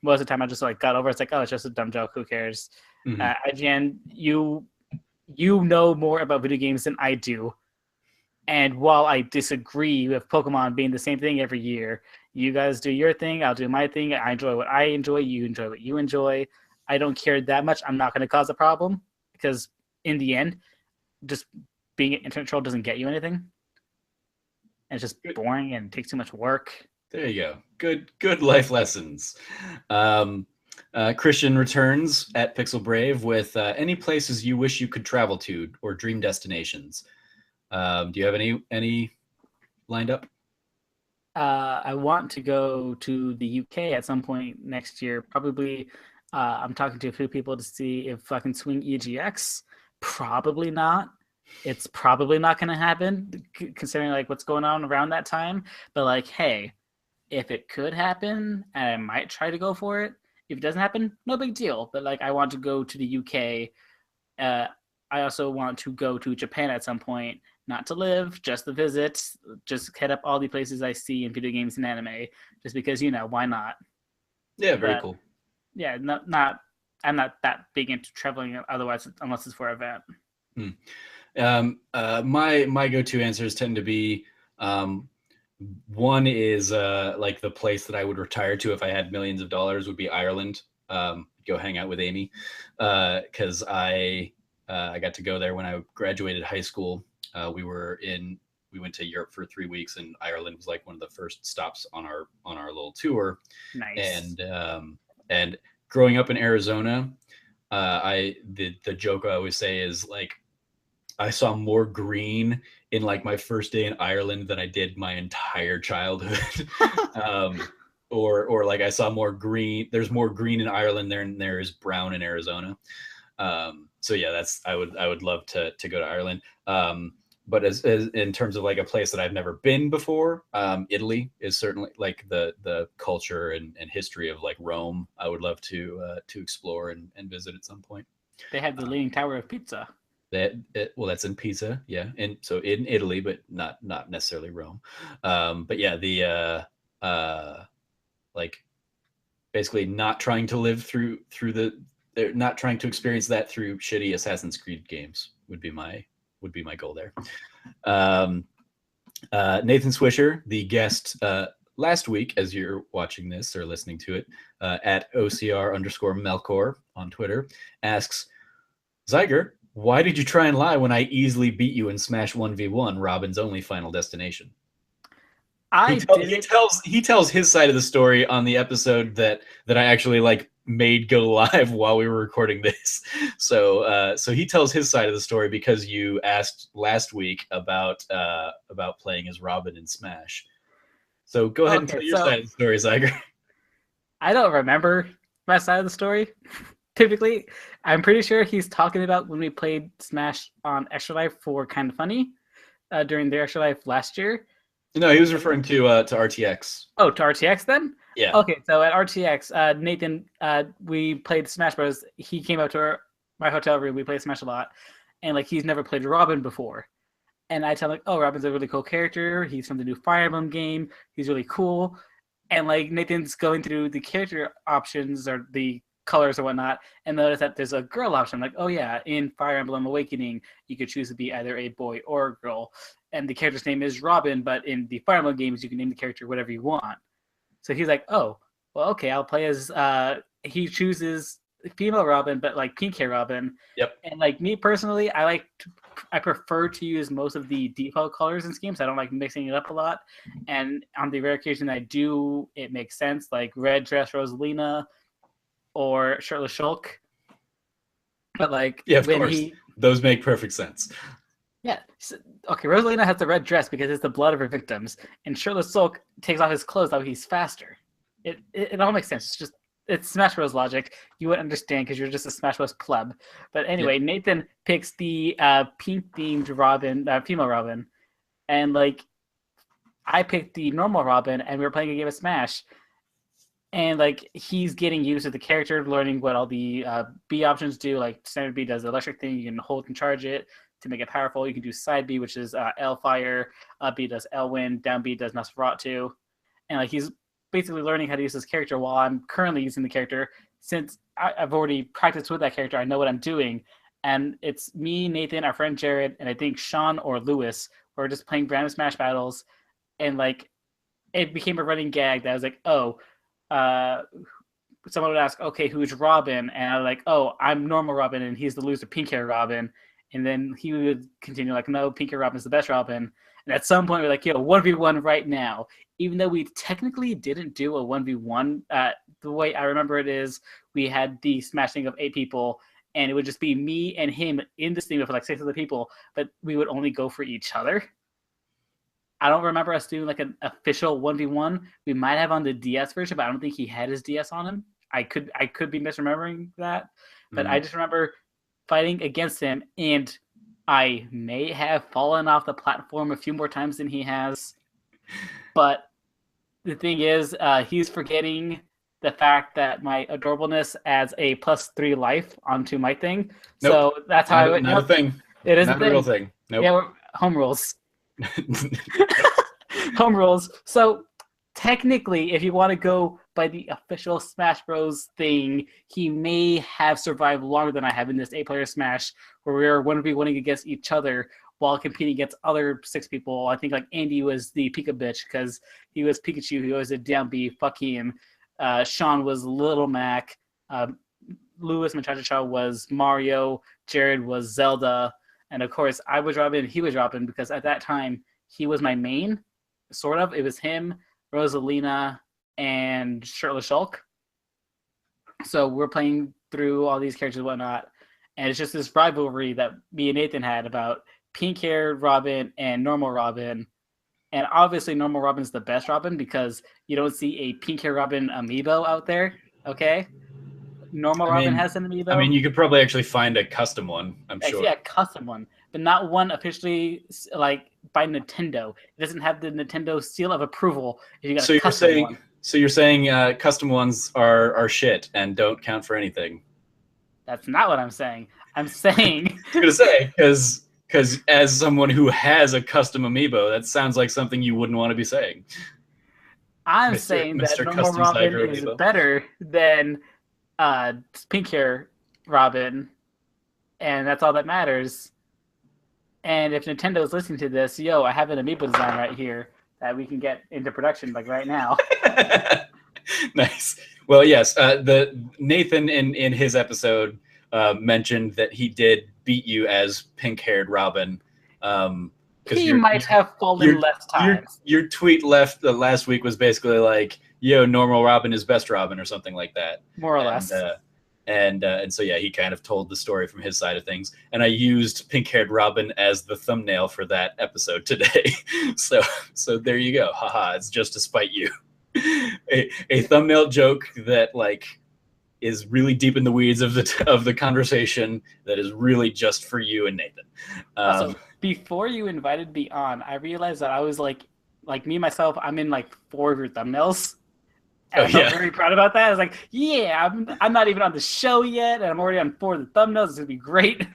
most of the time I just like got over it. It's like, oh, it's just a dumb joke. Who cares? IGN, you know more about video games than I do. And while I disagree with Pokemon being the same thing every year, you guys do your thing, I'll do my thing. I enjoy what I enjoy, you enjoy what you enjoy. I don't care that much. I'm not going to cause a problem because in the end, just being an internet troll doesn't get you anything. And it's just boring and takes too much work. There you go. Good life lessons. Christian returns at Pixel Brave with any places you wish you could travel to or dream destinations. Do you have any lined up? I want to go to the UK at some point next year. Probably, I'm talking to a few people to see if I can swing EGX. Probably not. It's probably not going to happen, considering like what's going on around that time. But like, hey, if it could happen, I might try to go for it. If it doesn't happen, no big deal. But like, I want to go to the UK. I also want to go to Japan at some point, not to live, just to visit, just head up all the places I see in video games and anime, just because, why not? Yeah, very cool. Yeah, I'm not that big into traveling otherwise, unless it's for an event. My go-to answers tend to be, one is like the place that I would retire to if I had millions of dollars would be Ireland. Go hang out with Amy, because I got to go there when I graduated high school. We went to Europe for 3 weeks, and Ireland was like one of the first stops on our little tour. Nice. And growing up in Arizona, the joke I always say is like, I saw more green in like my first day in Ireland than I did my entire childhood. Or like I saw more green. There's more green in Ireland than there is brown in Arizona. So yeah, I would love to go to Ireland. But as in terms of like a place that I've never been before, Italy is certainly like the culture and history of like Rome. I would love to explore and visit at some point. They have the Leaning Tower of Pizza. That's in Pisa, yeah, and so in Italy, but not necessarily Rome. But yeah, the like basically not trying to live through not trying to experience that through shitty Assassin's Creed games would be my goal there. Nathan Swisher, the guest last week, as you're watching this or listening to it, at OCR_Melkor on Twitter, asks, Xyger, why did you try and lie when I easily beat you in Smash 1v1, Robin's only final destination? He tells his side of the story on the episode that I actually like made go live while we were recording this. So he tells his side of the story because you asked last week about playing as Robin in Smash. So go ahead and tell your side of the story, Xyger. I don't remember my side of the story. Typically, I'm pretty sure he's talking about when we played Smash on Extra Life for Kind of Funny during the Extra Life last year. No, he was referring to RTX. Oh, to RTX then? Yeah. Okay, so at RTX, Nathan, we played Smash Bros. He came out to my hotel room. We played Smash a lot, and like he's never played Robin before. And I tell him, like, oh, Robin's a really cool character. He's from the new Fire Emblem game. He's really cool. And like Nathan's going through the character options or the colors or whatnot, and notice that there's a girl option. I'm like, oh yeah, in Fire Emblem Awakening, you could choose to be either a boy or a girl, and the character's name is Robin. But in the Fire Emblem games, you can name the character whatever you want. So he's like, oh, well, okay, I'll play as. He chooses female Robin, but like pink hair Robin. Yep. And like me personally, I prefer to use most of the default colors in games. I don't like mixing it up a lot. And on the rare occasion I do, it makes sense. Like red dress Rosalina or shirtless Shulk. But like, yeah, of course, those make perfect sense. Yeah. So, okay, Rosalina has the red dress because it's the blood of her victims, and shirtless Shulk takes off his clothes that way he's faster. It all makes sense. It's Smash Bros. Logic. You wouldn't understand because you're just a Smash Bros. Pleb. But anyway, yeah. Nathan picks the pink-themed Robin, female Robin, and like I picked the normal Robin, and we were playing a game of Smash. And like he's getting used to the character, learning what all the B options do. Like standard B does the electric thing, you can hold and charge it to make it powerful. You can do side B, which is L fire. Up B does L wind. Down B does Nosferatu. And like he's basically learning how to use this character while I'm currently using the character. Since I've already practiced with that character, I know what I'm doing. And it's me, Nathan, our friend Jared, and I think Sean or Lewis or just playing random Smash battles, and like it became a running gag that I was like, oh, someone would ask, okay, who's Robin? And I'm like, oh, I'm normal Robin, and he's the loser, pink hair Robin. And then he would continue like, no, pink hair Robin is the best Robin. And at some point, we're like, yo, 1v1 right now. Even though we technically didn't do a 1v1, the way I remember it is we had the smashing of 8 people, and it would just be me and him in this thing with like 6 other people, but we would only go for each other. I don't remember us doing like an official 1v1. We might have on the DS version, but I don't think he had his DS on him. I could be misremembering that, but I just remember fighting against him, and I may have fallen off the platform a few more times than he has. But the thing is, he's forgetting the fact that my adorableness adds a +3 life onto my thing. Nope. So that's how not a thing. It is not a real thing. Nope. Yeah, home rules. Home rules. So technically, if you want to go by the official Smash Bros. Thing, he may have survived longer than I have in this 8-player Smash, where we are 1v1ing against each other while competing against other 6 people. I think like Andy was the Pika bitch because he was Pikachu. He was a down B. Fuck him. Sean was Little Mac. Louis Machacha was Mario. Jared was Zelda. And of course, I was Robin. He was Robin because at that time, he was my main, sort of. It was him, Rosalina, and Shirtless Shulk. So we're playing through all these characters and whatnot. And it's just this rivalry that me and Nathan had about pink-haired Robin and normal Robin. And obviously, normal Robin's the best Robin because you don't see a pink-haired Robin amiibo out there, okay? Normal Robin has an amiibo. I mean, you could probably actually find a custom one, I'm sure. Yeah, a custom one, but not one officially like by Nintendo. It doesn't have the Nintendo seal of approval. If you got a custom one. So you're saying custom ones are shit and don't count for anything? That's not what I'm saying. I'm saying... I was going to say, because as someone who has a custom amiibo, that sounds like something you wouldn't want to be saying. I'm saying that normal Robin is better than pink hair Robin, and that's all that matters. And if Nintendo is listening to this, yo, I have an amiibo design right here that we can get into production like right now. Nice. Well, yes, the Nathan in his episode mentioned that he did beat you as pink-haired Robin. He might have fallen less times. Your tweet last week was basically like, yo, normal Robin is best Robin or something like that. More or less. And so, yeah, he kind of told the story from his side of things. And I used pink-haired Robin as the thumbnail for that episode today. So there you go. Haha, it's just to spite you. A thumbnail joke that, like, is really deep in the weeds of the conversation that is really just for you and Nathan. Also, before you invited me on, I realized that I was like me, myself, I'm in like 4 of your thumbnails. And I'm very proud about that. I was like, yeah, I'm not even on the show yet, and I'm already on 4 of the thumbnails. It's going to be great.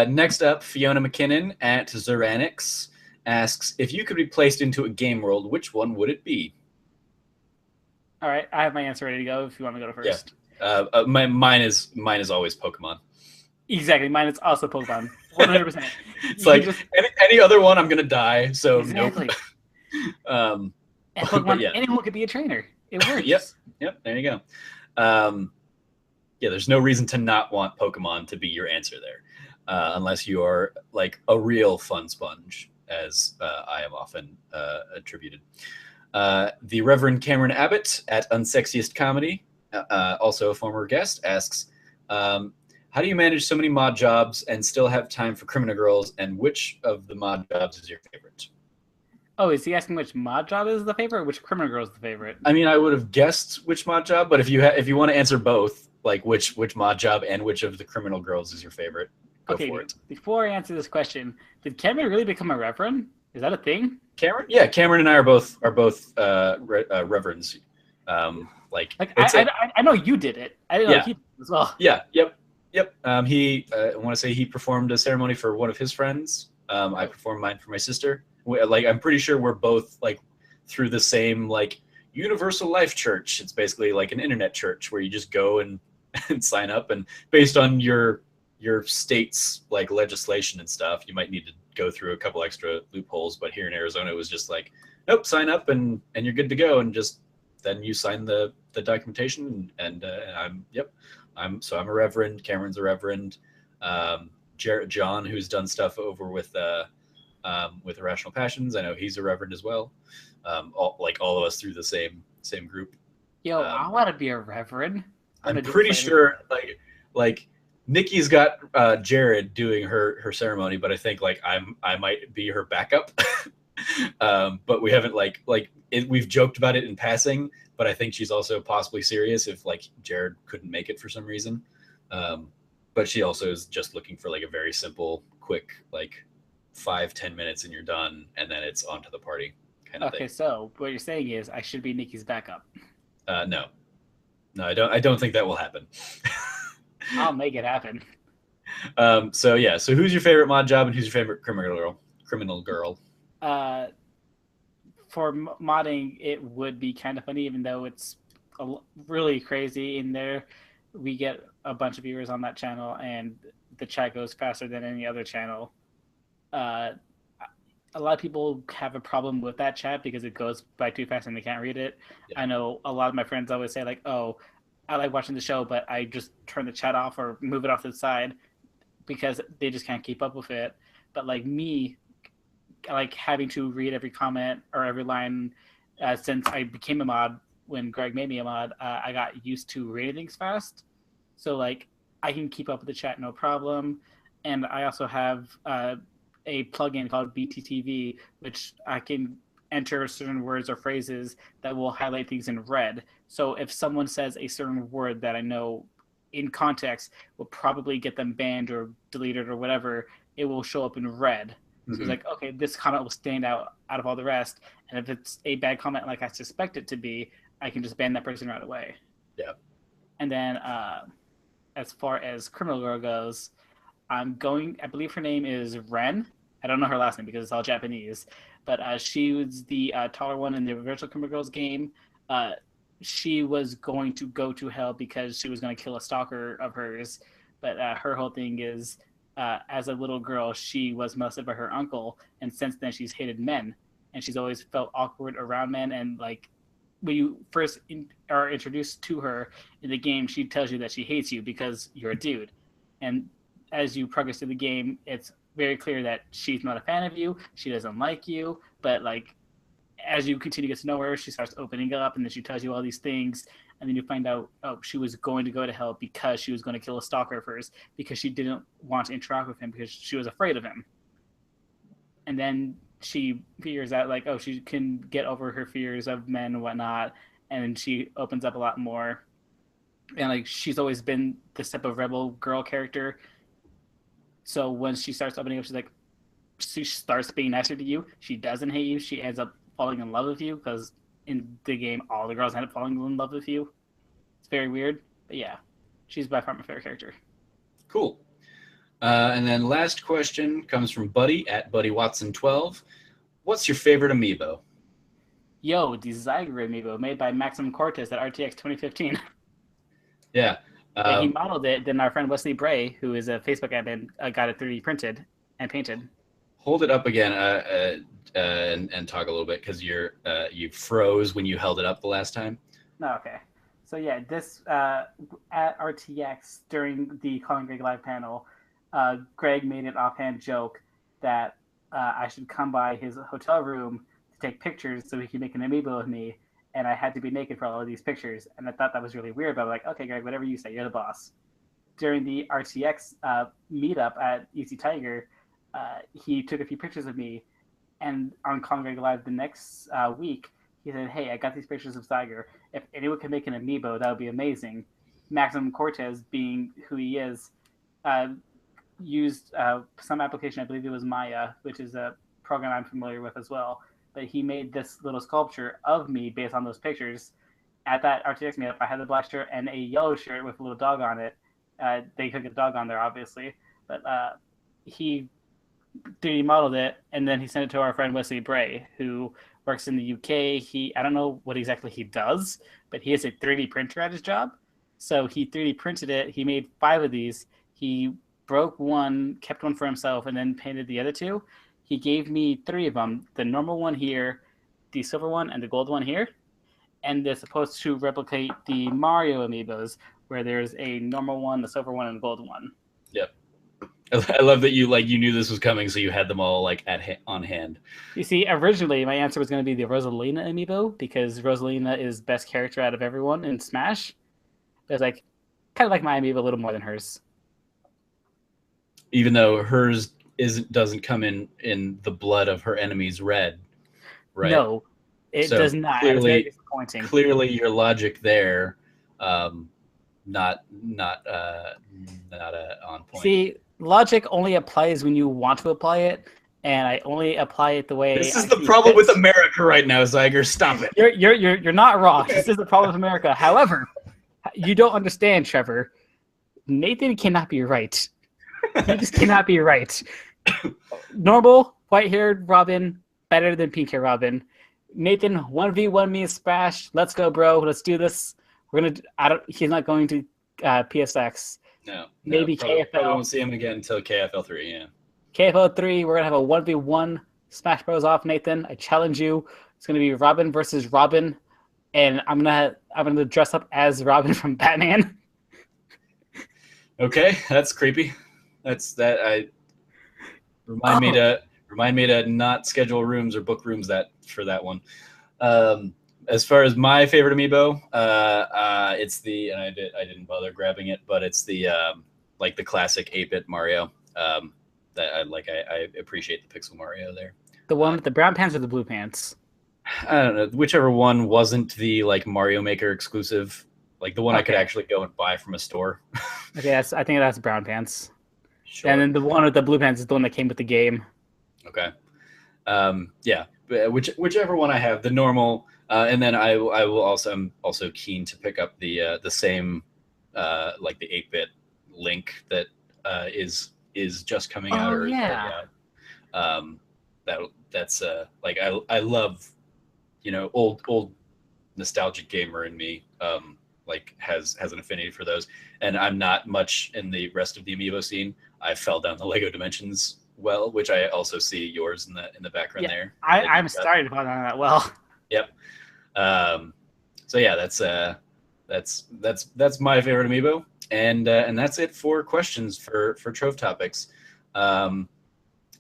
Next up, Fiona McKinnon at Zeranix asks, if you could be placed into a game world, which one would it be? All right, I have my answer ready to go if you want me to go first. Yeah. Mine is always Pokemon. Exactly, mine is also Pokemon. 100%. It's like any other one, I'm going to die, so exactly. Nope. And Pokemon, anyone could be a trainer. It works. Yep. There you go. Yeah, there's no reason to not want Pokemon to be your answer there, unless you are like a real fun sponge, as I am often attributed. The Reverend Cameron Abbott at Unsexiest Comedy, also a former guest, asks, how do you manage so many mod jobs and still have time for Criminal Girls, and which of the mod jobs is your favorite? Oh, is he asking which mod job is the favorite or which Criminal Girl is the favorite? I mean, I would have guessed which mod job, but if you want to answer both, like which mod job and which of the Criminal Girls is your favorite, go for it. Before I answer this question, did Cameron really become a reverend? Is that a thing? Cameron? Yeah, Cameron and I are both reverends. I know you did it. I didn't know he did it as well. Yeah. Yep. He I want to say he performed a ceremony for one of his friends. I performed mine for my sister. I'm pretty sure we're both like through the same like Universal Life Church. It's basically like an internet church where you just go and sign up, and based on your your state's like legislation and stuff, you might need to go through a couple extra loopholes. But here in Arizona, it was just like, nope, sign up and you're good to go, and just then you sign the documentation, and I'm a reverend. Cameron's a reverend. Jarrett John, who's done stuff over with Irrational Passions, I know he's a reverend as well. All of us through the same group. Yo, I want to be a reverend. I'm pretty sure like Nikki's got Jared doing her ceremony, but I think like I might be her backup. But we haven't we've joked about it in passing, but I think she's also possibly serious if like Jared couldn't make it for some reason. But she also is just looking for like a very simple, quick, like 5-10 minutes and you're done, and then it's on to the party kind of thing. Okay, so what you're saying is I should be Nikki's backup. No, I don't think that will happen. I'll make it happen. So who's your favorite mod job and who's your favorite criminal girl? For modding, it would be kind of funny, even though it's really crazy in there. We get a bunch of viewers on that channel, and the chat goes faster than any other channel. A lot of people have a problem with that chat because it goes by too fast and they can't read it. Yeah. I know a lot of my friends always say like, oh, I like watching the show, but I just turn the chat off or move it off to the side because they just can't keep up with it. But like me, like having to read every comment or every line since I became a mod, when Greg made me a mod, I got used to reading things fast. So like I can keep up with the chat no problem. And I also have a plugin called BTTV, which I can enter certain words or phrases that will highlight things in red. So if someone says a certain word that I know in context will probably get them banned or deleted or whatever, it will show up in red. Mm-hmm. So it's like, okay, this comment will stand out of all the rest. And if it's a bad comment like I suspect it to be, I can just ban that person right away. Yeah. And then as far as criminal girl goes, I believe her name is Ren. I don't know her last name because it's all Japanese, but she was the taller one in the Virtual Criminal Girls game. She was going to go to hell because she was going to kill a stalker of hers, but her whole thing is, as a little girl, she was molested by her uncle, and since then she's hated men, and she's always felt awkward around men, and like when you first are introduced to her in the game, she tells you that she hates you because you're a dude, and as you progress through the game, it's very clear that she's not a fan of you. She doesn't like you. But like, as you continue to get to know her, she starts opening up, and then she tells you all these things. And then you find out, oh, she was going to go to hell because she was going to kill a stalker of hers because she didn't want to interact with him because she was afraid of him. And then she figures out like, oh, she can get over her fears of men and whatnot. And she opens up a lot more. And like, she's always been this type of rebel girl character. So when she starts opening up, she starts being nicer to you. She doesn't hate you. She ends up falling in love with you because in the game, all the girls end up falling in love with you. It's very weird. But yeah, she's by far my favorite character. Cool. And then last question comes from Buddy at BuddyWatson12. What's your favorite amiibo? Yo, the Xyger amiibo made by Maximum Cortez at RTX 2015. Yeah. He modeled it. Then our friend Wesley Bray, who is a Facebook admin, got it 3D printed and painted. Hold it up again and talk a little bit because you froze when you held it up the last time. No, okay. So yeah, this at RTX during the Colin Greg live panel, Greg made an offhand joke that I should come by his hotel room to take pictures so he could make an amiibo with me. And I had to be naked for all of these pictures. And I thought that was really weird, but I'm like, okay, Greg, whatever you say, you're the boss. During the RTX meetup at Xyger, he took a few pictures of me. And on Colin Greg Live the next week, he said, hey, I got these pictures of Xyger. If anyone can make an amiibo, that would be amazing. Maximum Cortez, being who he is, used some application, I believe it was Maya, which is a program I'm familiar with as well. But he made this little sculpture of me based on those pictures. At that RTX meetup, I had the black shirt and a yellow shirt with a little dog on it. They could get a dog on there, obviously. But he 3D modeled it, and then he sent it to our friend Wesley Bray, who works in the UK. I don't know what exactly he does, but he has a 3D printer at his job. So he 3D printed it. He made 5 of these. He broke one, kept one for himself, and then painted the other two. He gave me 3 of them: the normal one here, the silver one, and the gold one here. And they're supposed to replicate the Mario amiibos, where there's a normal one, the silver one, and the gold one. Yep. I love that you knew this was coming, so you had them all like on hand. You see, originally my answer was going to be the Rosalina amiibo because Rosalina is best character out of everyone in Smash. It was like kind of like my amiibo a little more than hers. Even though hers doesn't come in the blood of her enemies red, right? No, it does not. Clearly, it's very disappointing. Clearly, your logic there, not on point. See, logic only applies when you want to apply it, and I only apply it the way. This is the problem with America right now, Xyger. Stop it. You're not wrong. This is the problem with America. However, you don't understand, Trevor. Nathan cannot be right. He just cannot be right. Normal white-haired Robin better than pink-haired Robin. Nathan 1v1 me in Smash. Let's go, bro. Let's do this. We're gonna. He's not going to PSX. No. Maybe probably, KFL. Probably won't see him again until KFL 3. Yeah. KFL 3. We're gonna have a 1v1 Smash Bros. Off, Nathan. I challenge you. It's gonna be Robin versus Robin, and I'm gonna dress up as Robin from Batman. Okay, that's creepy. Remind me to not schedule rooms or book rooms for that one. As far as my favorite amiibo, it's the, and I didn't bother grabbing it, but it's the like the classic 8-bit Mario. That I appreciate the pixel Mario there. The one with the brown pants or the blue pants? I don't know, whichever one wasn't the like Mario Maker exclusive, like the one I could actually go and buy from a store. Okay, I think that's brown pants. Sure. And then the one with the blue pants is the one that came with the game. Okay. Yeah, whichever one I have, the normal, and then I will also, I'm also keen to pick up the same like the 8-bit Link that is just coming out. Oh yeah. That's like I love, old nostalgic gamer in me like has an affinity for those, and I'm not much in the rest of the amiibo scene. I fell down the Lego Dimensions well, which I also see yours in the background there. I'm starting to fall down that well. Yep. So yeah, that's my favorite amiibo, and that's it for questions for Trove Topics. At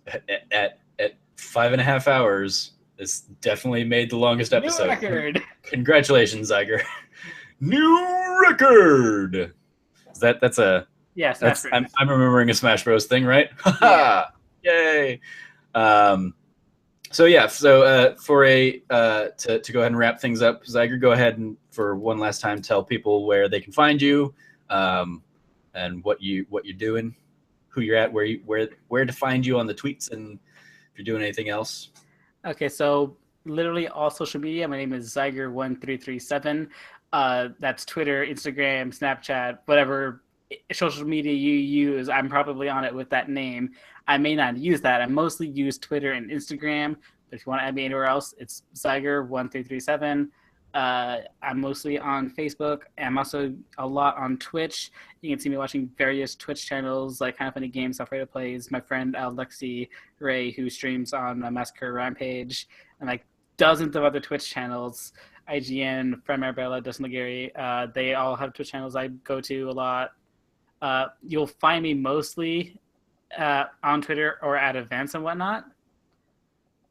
5.5 hours, this definitely made the longest episode. New record. Congratulations, Xyger. New record. That's a yes. I'm remembering a Smash Bros thing, right? Yeah. Yay. So yeah, so for to go ahead and wrap things up, Xyger, go ahead and for one last time tell people where they can find you, and what you're doing, who you're at, where to find you on the tweets, and if you're doing anything else. Okay, so literally all social media. My name is Xyger1337. That's Twitter, Instagram, Snapchat, whatever social media you use. I'm probably on it with that name. I may not use that. I mostly use Twitter and Instagram, but if you want to add me anywhere else, it's Xyger1337. I'm mostly on Facebook. I'm also a lot on Twitch. You can see me watching various Twitch channels like Kind of Funny Games, Alfredo Plays, my friend Alexi Ray, who streams on Massacre Rampage, and like dozens of other Twitch channels. IGN, Fred Marabella, Dustin Legary, they all have Twitch channels I go to a lot. You'll find me mostly on Twitter or at events and whatnot.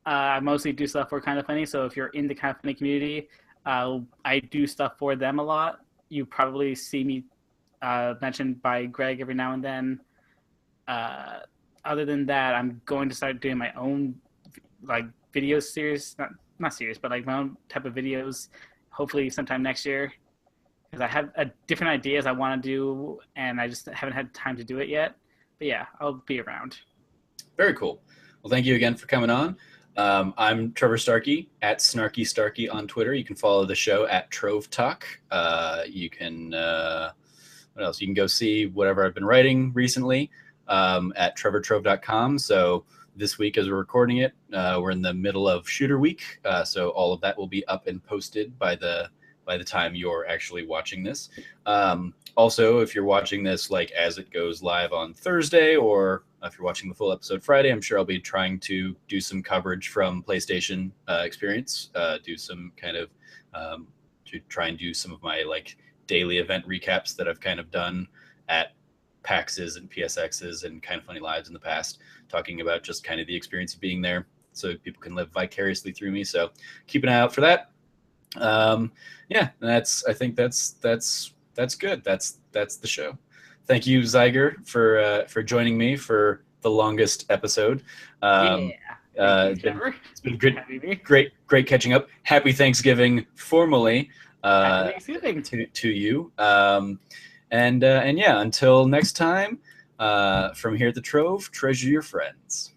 I mostly do stuff for Kind of Funny, so if you're in the Kind of Funny community, I do stuff for them a lot. You probably see me mentioned by Greg every now and then. Other than that, I'm going to start doing my own like video series, not series, but like my own type of videos, hopefully sometime next year. Because I have different ideas I want to do, and I just haven't had time to do it yet. But yeah, I'll be around. Very cool. Well, thank you again for coming on. I'm Trevor Starkey at Snarky Starkey on Twitter. You can follow the show at Trove Talk. You can what else? You can go see whatever I've been writing recently at trevortrove.com. So this week, as we're recording it, we're in the middle of Shooter Week. So all of that will be up and posted by the by the time you're actually watching this. Also, if you're watching this like as it goes live on Thursday, or if you're watching the full episode Friday, I'm sure I'll be trying to do some coverage from PlayStation Experience, do some kind of to try and do some of my like daily event recaps that I've kind of done at PAXs and PSXs and Kind of Funny Lives in the past, talking about just kind of the experience of being there, so people can live vicariously through me. So keep an eye out for that. Yeah, I think that's good. That's the show. Thank you, Xyger, for joining me for the longest episode. Thank you, Trevor. It's been great catching up. Happy Thanksgiving formally. Happy Thanksgiving to you. And yeah, until next time, from here at the Trove, treasure your friends.